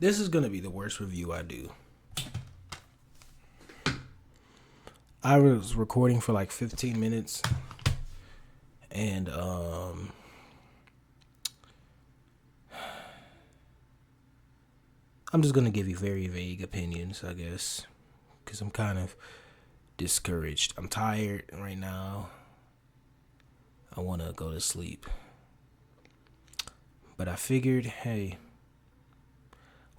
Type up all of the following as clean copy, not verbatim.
This is gonna be the worst review I do. I was recording for like 15 minutes, and I'm just gonna give you very vague opinions, I guess, because I'm kind of discouraged. I'm tired right now. I want to go to sleep. But I figured, hey,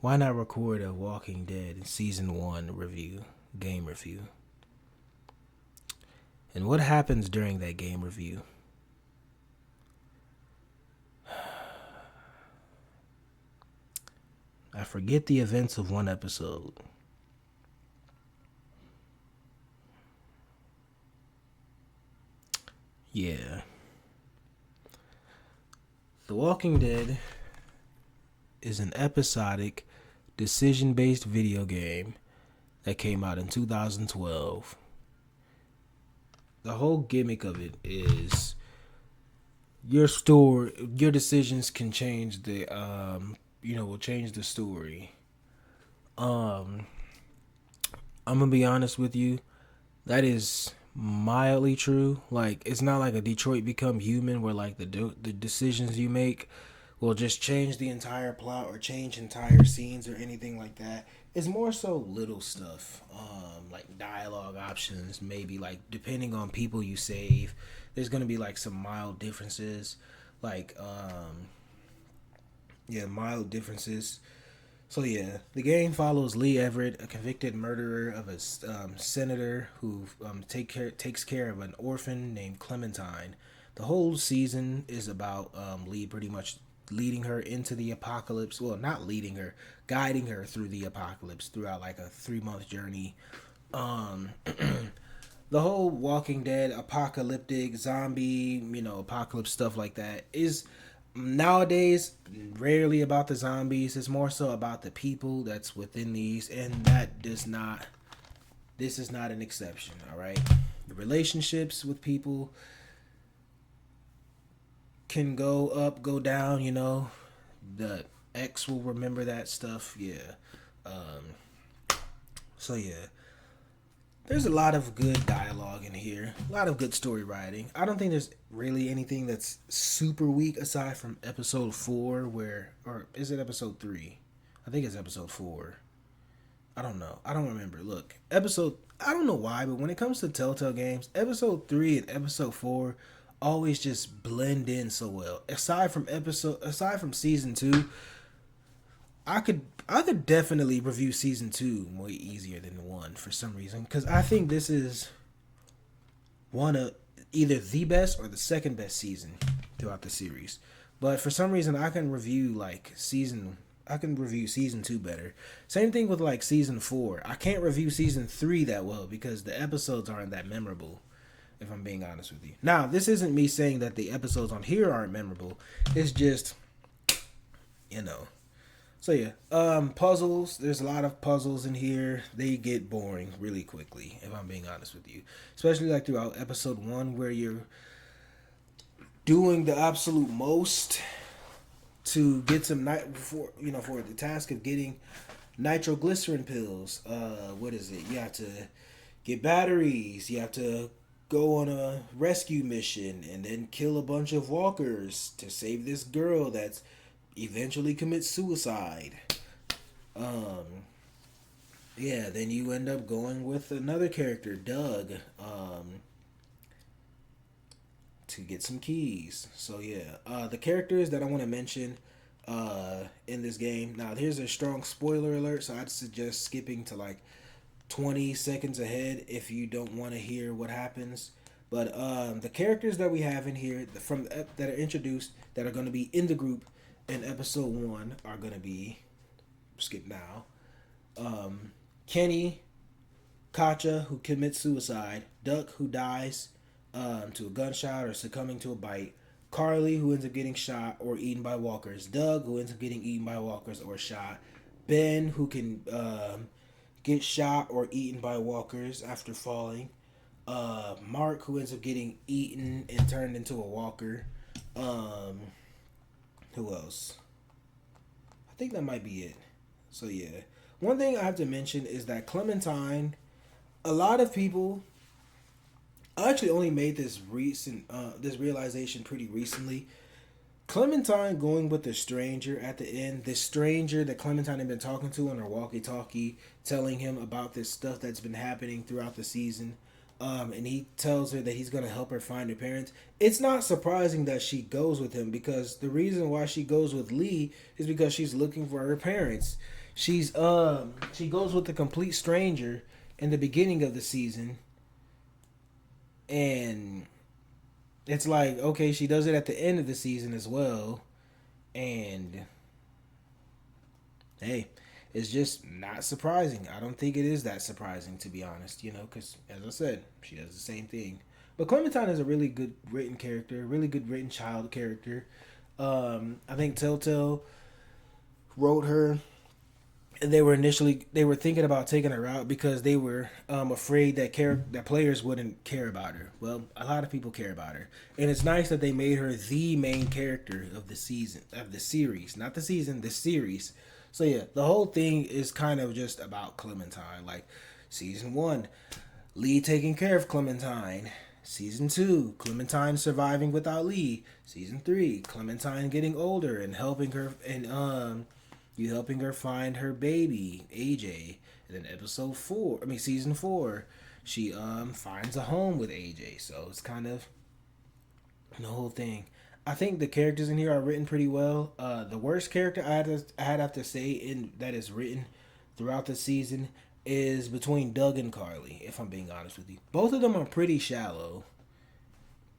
why not record a Walking Dead Season 1 review, game review? And what happens during that game review? I forget the events of one episode. Yeah. The Walking Dead is an episodic, decision-based video game that came out in 2012. The whole gimmick of it is your decisions can change the will change the story. I'm gonna be honest with you, that is mildly true. Like, it's not like a Detroit Become Human where like the decisions you make will just change the entire plot or change entire scenes or anything like that. It's more so little stuff, like dialogue options, maybe like depending on people you save, there's gonna be like some mild differences, like mild differences. So yeah, the game follows Lee Everett, a convicted murderer of a senator who takes care of an orphan named Clementine. The whole season is about Lee pretty much leading her into the apocalypse. Well, not leading her, guiding her through the apocalypse throughout like a 3-month journey. The whole Walking Dead apocalyptic zombie, apocalypse stuff like that is nowadays rarely about the zombies. It's more so about the people that's within these, and this is not an exception. All right, the relationships with people can go up, go down. The ex will remember that stuff. Yeah. So yeah, there's a lot of good dialogue in here, a lot of good story writing. I don't think there's really anything that's super weak aside from episode 4, or is it episode 3? I think it's episode 4. I don't know. I don't remember. Look, I don't know why, but when it comes to Telltale games, episode 3 and episode 4 always just blend in so well. Aside from season 2, I could definitely review season 2 way easier than 1 for some reason, because I think this is one of either the best or the second best season throughout the series. But for some reason, I can review season 2 better. Same thing with like season 4. I can't review season 3 that well because the episodes aren't that memorable, if I'm being honest with you. Now, this isn't me saying that the episodes on here aren't memorable. It's just, So yeah, puzzles. There's a lot of puzzles in here. They get boring really quickly, if I'm being honest with you. Especially like throughout episode 1, where you're doing the absolute most to get some for the task of getting nitroglycerin pills. What is it? You have to get batteries. You have to go on a rescue mission and then kill a bunch of walkers to save this girl that's eventually commits suicide. Then you end up going with another character, Doug, to get some keys. So yeah, the characters that I want to mention in this game. Now, here's a strong spoiler alert, so I'd suggest skipping to like 20 seconds ahead if you don't want to hear what happens. But the characters that we have in here that are introduced that are going to be in the group in episode 1 are going to be, skip now, Kenny, Katja, who commits suicide, Duck, who dies to a gunshot or succumbing to a bite, Carly, who ends up getting shot or eaten by walkers, Doug, who ends up getting eaten by walkers or shot, Ben, who can get shot or eaten by walkers after falling, Mark, who ends up getting eaten and turned into a walker. Who else? I think that might be it. So yeah, one thing I have to mention is that Clementine. A lot of people. I actually only made this realization pretty recently. Clementine going with the stranger at the end, this stranger that Clementine had been talking to on her walkie-talkie, telling him about this stuff that's been happening throughout the season. And he tells her that he's gonna help her find her parents. It's not surprising that she goes with him because the reason why she goes with Lee is because she's looking for her parents. She goes with a complete stranger in the beginning of the season, and it's like okay, she does it at the end of the season as well, and hey, it's just not surprising. I don't think it is that surprising, to be honest, because as I said, she does the same thing. But Clementine is a really good written character, really good written child character. I think Telltale wrote her, and they were thinking about taking her out because they were afraid that players wouldn't care about her. Well, a lot of people care about her, and it's nice that they made her the main character of the season, of the series, not the season, the series. So yeah, the whole thing is kind of just about Clementine. Like season 1, Lee taking care of Clementine. Season 2, Clementine surviving without Lee. Season 3, Clementine getting older and helping her, and you helping her find her baby, AJ. And then season 4, she finds a home with AJ. So it's kind of the whole thing. I think the characters in here are written pretty well. The worst character I'd have to say in that is written throughout the season is between Doug and Carly, if I'm being honest with you. Both of them are pretty shallow.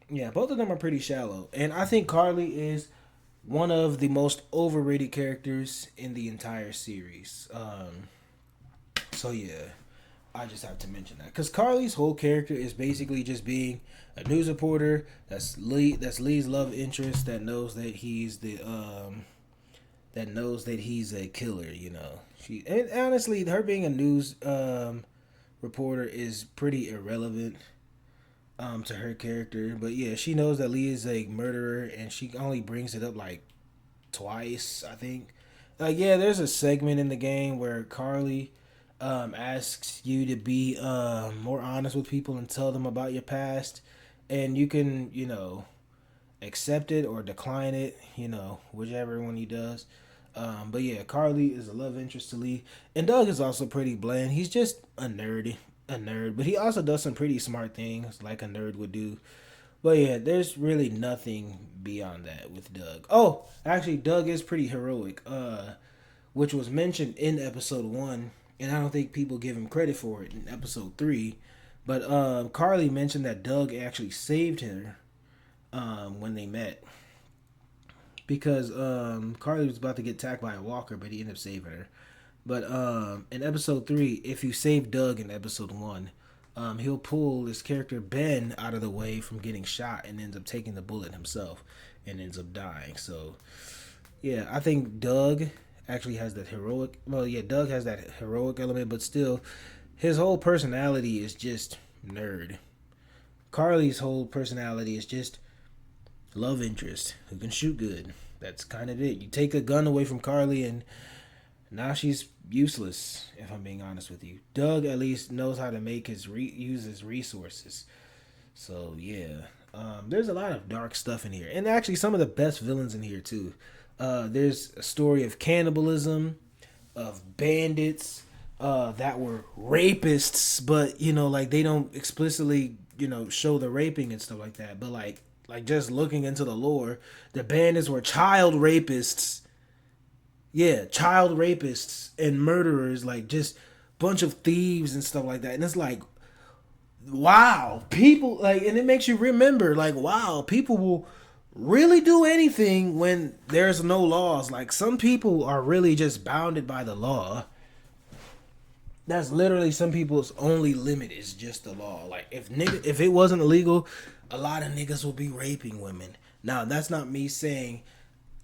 Yeah, both of them are pretty shallow. And I think Carly is one of the most overrated characters in the entire series. So yeah, I just have to mention that because Carly's whole character is basically just being a news reporter. That's Lee's love interest that knows that he's a killer. And honestly, her being a news reporter is pretty irrelevant to her character. But yeah, she knows that Lee is a murderer, and she only brings it up like twice, I think. Yeah, there's a segment in the game where Carly asks you to be more honest with people and tell them about your past, and you can accept it or decline it, whichever one he does. But yeah, Carly is a love interest to Lee, and Doug is also pretty bland. He's just a nerd, but he also does some pretty smart things like a nerd would do. But yeah, there's really nothing beyond that with Doug. Oh, actually, Doug is pretty heroic, which was mentioned in episode 1, and I don't think people give him credit for it in episode 3. But Carly mentioned that Doug actually saved her when they met. Because Carly was about to get attacked by a walker, but he ended up saving her. But in episode 3, if you save Doug in episode 1, he'll pull his character Ben out of the way from getting shot and ends up taking the bullet himself and ends up dying. So, yeah, I think Doug actually has that heroic... Well, yeah, Doug has that heroic element, but still, his whole personality is just nerd. Carly's whole personality is just love interest who can shoot good. That's kind of it. You take a gun away from Carly and now she's useless, if I'm being honest with you. Doug at least knows how to make use his resources. So yeah, there's a lot of dark stuff in here, and actually some of the best villains in here too. There's a story of cannibalism, of bandits that were rapists, but like they don't explicitly show the raping and stuff like that. But like just looking into the lore, the bandits were child rapists. Yeah, child rapists and murderers, like just bunch of thieves and stuff like that. And it's like, wow, people and it makes you remember, like, wow, people will really do anything when there's no laws. Like some people are really just bounded by the law. That's literally some people's only limit is just the law. Like if it wasn't illegal, a lot of niggas would be raping women. Now that's not me saying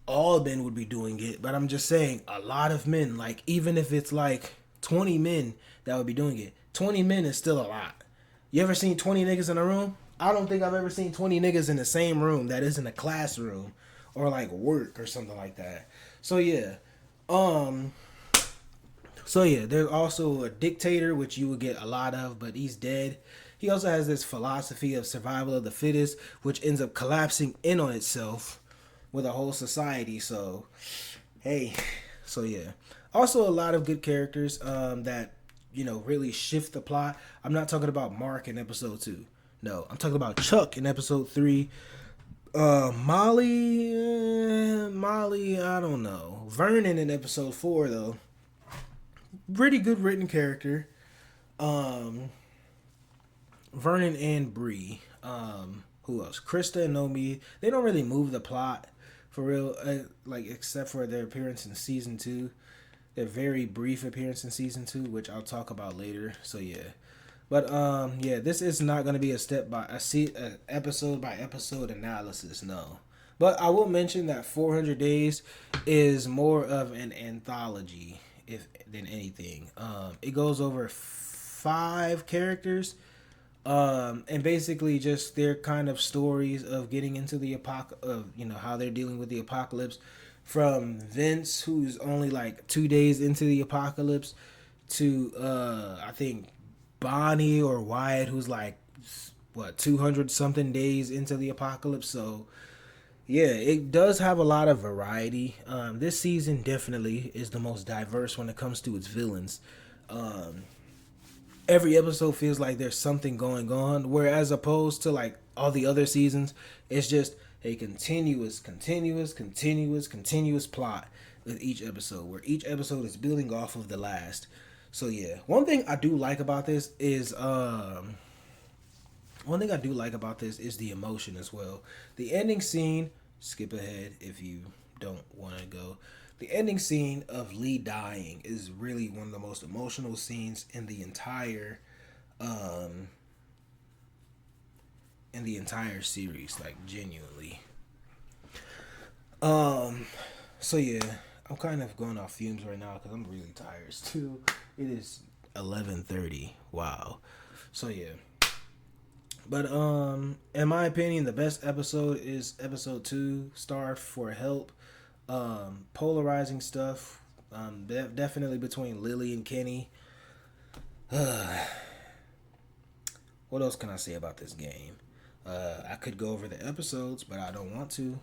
all men would be doing it, but I'm just saying a lot of men, like even if it's like 20 men that would be doing it, 20 men is still a lot. You ever seen 20 niggas in a room? I don't think I've ever seen 20 niggas in the same room that isn't a classroom. Or like work or something like that. So yeah, there's a lot of dark stuff in here. And actually some of the best villains in here too. There's a story of cannibalism, of bandits that were rapists, but you know like they don't explicitly show the raping and stuff like that. But like just looking into the lore, the bandits were child rapists. Yeah, child rapists and murderers, like just bunch of thieves and stuff like that. And it's like, wow, people will really do anything when there's no laws. Like some people are really just bounded by the law. That's literally some people's only limit is just the law. Like if it wasn't illegal, a lot of niggas would be raping women. Now that's not me saying all men would be doing it, but I'm just saying a lot of men, like even if it's like 20 niggas in a room, I don't think I've ever seen 20 niggas in the same room that isn't a classroom or like work or something like that. So yeah, So yeah, there's also a dictator, which you will get a lot of, but he's dead. He also has this philosophy of survival of the fittest, which ends up collapsing in on itself with a whole society. So, hey, so yeah. Also, a lot of good characters that really shift the plot. I'm not talking about Mark in episode 2. No, I'm talking about Chuck in episode 3. Molly, I don't know. Vernon in episode 4 though, pretty good written character. Um, Vernon and Bree. Who else? Krista and Nomi. They don't really move the plot for real, like except for their appearance in season 2. Their very brief appearance in season 2, which I'll talk about later. So yeah, but yeah, this is not going to be a episode by episode analysis. No, but I will mention that 400 Days is more of an anthology, if than anything. It goes over 5 characters, and basically just their kind of stories of getting into the of how they're dealing with the apocalypse, from Vince, who's only like 2 days into the apocalypse, to I think Bonnie or Wyatt, who's like 200 something days into the apocalypse. So yeah, it does have a lot of variety. This season definitely is the most diverse when it comes to its villains. Um, every episode feels like there's something going on, whereas opposed to like all the other seasons, it's just a continuous plot with each episode, where each episode is building off of the last. So yeah, one thing I do like about this is the emotion as well. The ending scene, skip ahead if you don't want to go. The ending scene of Lee dying is really one of the most emotional scenes um in the entire series, like genuinely. Um so yeah, I'm kind of going off fumes right now cuz I'm really tired too. It is 11:30. Wow. So yeah. But in my opinion, the best episode is episode 2, Starve for Help. Polarizing stuff. Definitely between Lily and Kenny. What else can I say about this game? I could go over the episodes, but I don't want to.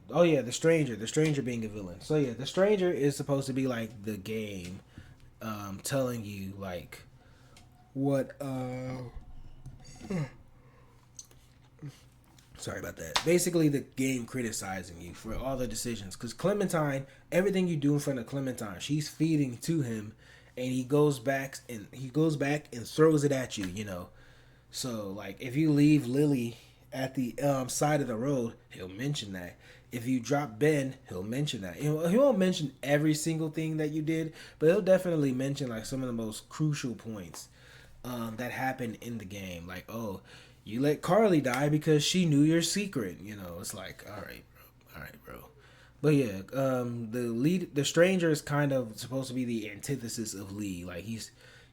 Oh yeah, the stranger being a villain. So yeah, the stranger is supposed to be like the game, telling you like what sorry about that. Basically, the game criticizing you for all the decisions. Because Clementine, everything you do in front of Clementine, she's feeding to him, and he goes back and throws it at you. So like, if you leave Lily at the side of the road, he'll mention that. If you drop Ben, he'll mention that. He won't mention every single thing that you did, but he'll definitely mention like some of the most crucial points that happened in the game. Like, oh, you let Carly die because she knew your secret. It's like, all right, bro. But yeah, the stranger is kind of supposed to be the antithesis of Lee. Like, he's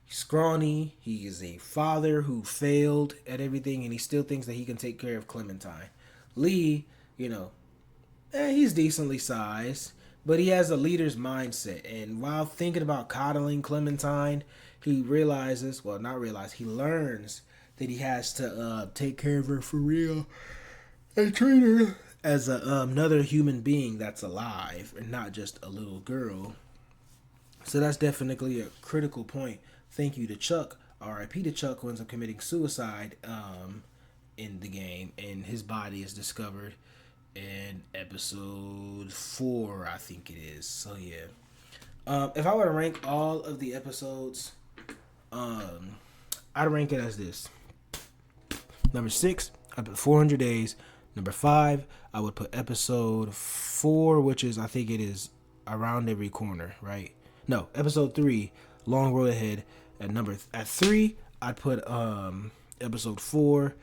scrawny. He is a father who failed at everything, and he still thinks that he can take care of Clementine. Lee, he's decently sized, but he has a leader's mindset. And while thinking about coddling Clementine, he he learns that he has to take care of her for real and treat her as another human being that's alive and not just a little girl. So that's definitely a critical point. Thank you to Chuck. R.I.P. to Chuck, who ends up committing suicide in the game, and his body is discovered in episode 4, I think it is. So yeah, if I were to rank all of the episodes, I'd rank it as this: number 6, I put 400 Days. Number 5, I would put episode 4, which is, I think it is Around Every Corner, right? No, episode 3, Long Road Ahead. At 3, I'd put episode 4.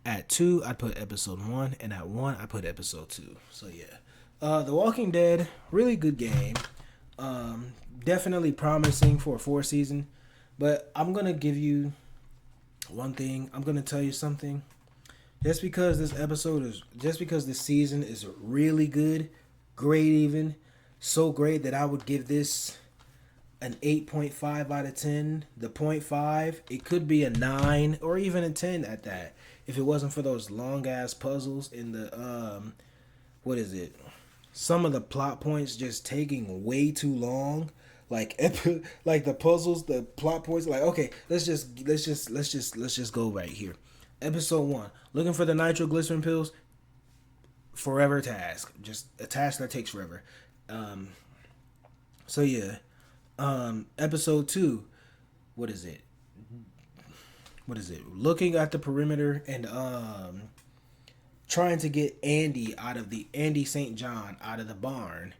At 2, I'd put episode 1, and at 1, I put episode 2. So yeah, The Walking Dead, really good game. Definitely promising for a 4th season, but I'm gonna give you one thing. I'm gonna tell you something. Just because this season is really good, great even, so great that I would give this an 8.5 out of 10. The point 5, it could be a 9 or even a 10 at that. If it wasn't for those long ass puzzles in the what is it? Some of the plot points just taking way too long. Like like the puzzles, the plot points. Like, okay, let's just go right here. Episode 1, looking for the nitroglycerin pills. Forever task, just a task that takes forever. So yeah, episode 2, what is it? Looking at the perimeter and trying to get Andy St. John out of the barn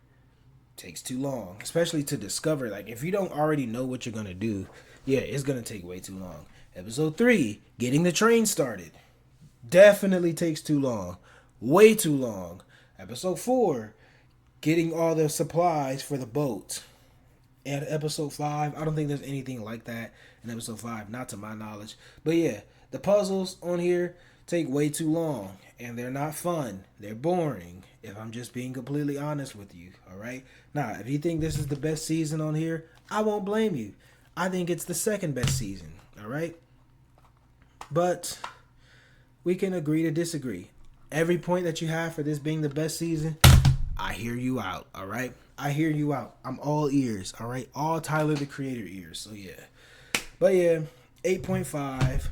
takes too long, especially to discover. Like, if you don't already know what you're gonna do, yeah, it's gonna take way too long. Episode 3, getting the train started, definitely takes too long, way too long. Episode 4, getting all the supplies for the boat. And episode 5, I don't think there's anything like that in episode 5, not to my knowledge. But yeah, the puzzles on here take way too long, and they're not fun. They're boring, if I'm just being completely honest with you, all right? Now, if you think this is the best season on here, I won't blame you. I think it's the second best season, all right? But we can agree to disagree. Every point that you have for this being the best season, I hear you out, all right? I hear you out. I'm all ears, all right? All Tyler, the Creator ears, so yeah. But yeah, 8.5.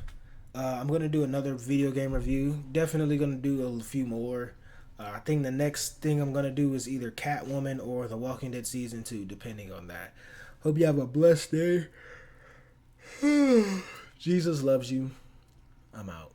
I'm going to do another video game review. Definitely going to do a few more. I think the next thing I'm going to do is either Catwoman or The Walking Dead Season 2, depending on that. Hope you have a blessed day. Jesus loves you. I'm out.